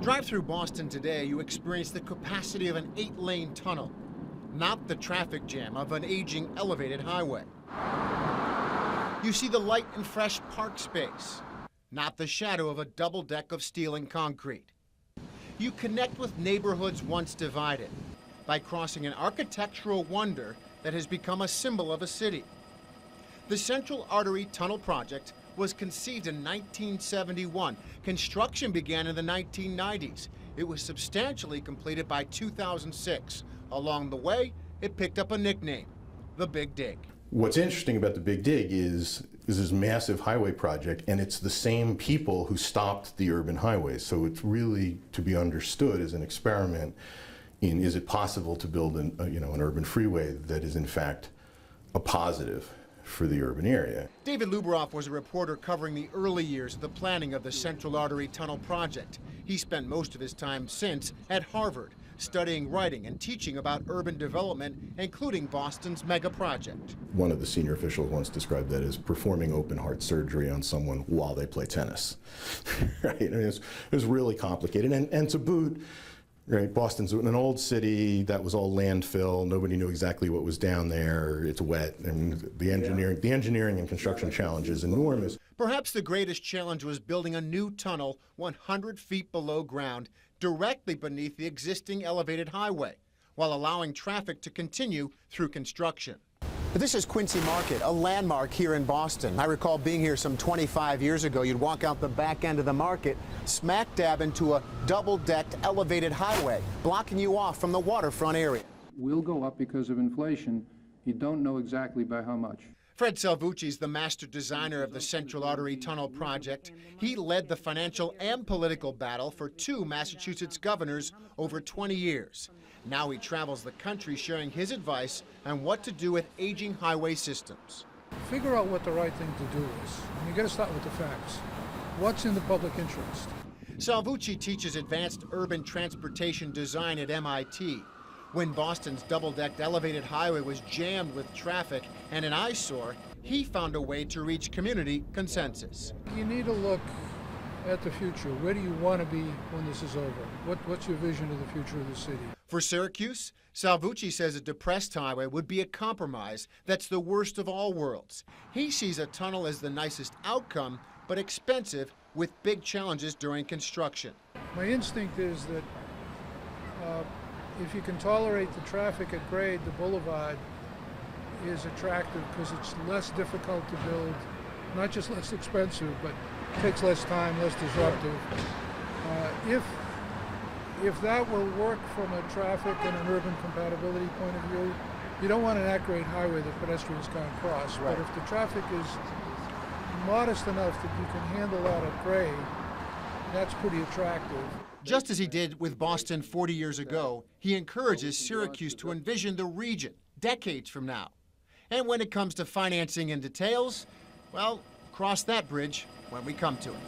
Drive through Boston today, you experience the capacity of an 8-lane tunnel, not the traffic jam of an aging elevated highway. You see the light and fresh park space, not the shadow of a double deck of steel and concrete. You connect with neighborhoods once divided by crossing an architectural wonder that has become a symbol of a city. The Central Artery Tunnel Project was conceived in 1971. Construction began in the 1990s. It was substantially completed by 2006. Along the way, it picked up a nickname, the Big Dig. What's interesting about the Big Dig is this massive highway project, and it's the same people who stopped the urban highways. So it's really to be understood as an experiment in, is it possible to build an urban freeway that is in fact a positive for the urban area. David Luberoff was a reporter covering the early years of the planning of the Central Artery Tunnel Project. He spent most of his time since at Harvard, studying writing and teaching about urban development, including Boston's mega project. One of the senior officials once described that as performing open heart surgery on someone while they play tennis. Right? I mean, it was really complicated. And to boot, right, Boston's an old city that was all landfill. Nobody knew exactly what was down there. It's wet, and the engineering and construction challenge is enormous. Perhaps the greatest challenge was building a new tunnel 100 feet below ground, directly beneath the existing elevated highway, while allowing traffic to continue through construction. This is Quincy Market, a landmark here in Boston. I recall being here some 25 years ago. You'd walk out the back end of the market, smack dab into a double-decked elevated highway, blocking you off from the waterfront area. Will go up because of inflation. You don't know exactly by how much. Fred Salvucci is the master designer of the Central Artery Tunnel Project. He led the financial and political battle for 2 Massachusetts governors over 20 years. Now he travels the country sharing his advice on what to do with aging highway systems. Figure out what the right thing to do is. You got to start with the facts. What's in the public interest? Salvucci teaches advanced urban transportation design at MIT. When Boston's double-decked elevated highway was jammed with traffic and an eyesore, he found a way to reach community consensus. You need to look at the future. Where do you want to be when this is over? What's your vision of the future of the city? For Syracuse, Salvucci says a depressed highway would be a compromise that's the worst of all worlds. He sees a tunnel as the nicest outcome, but expensive with big challenges during construction. My instinct is that if you can tolerate the traffic at grade, the boulevard is attractive because it's less difficult to build, not just less expensive, but takes less time, less disruptive. If that will work from a traffic and an urban compatibility point of view, you don't want an at-grade highway that pedestrians can't cross. Right. But if the traffic is modest enough that you can handle that at grade, that's pretty attractive. Just as he did with Boston 40 years ago, he encourages Syracuse to envision the region decades from now. And when it comes to financing and details, well, cross that bridge when we come to it.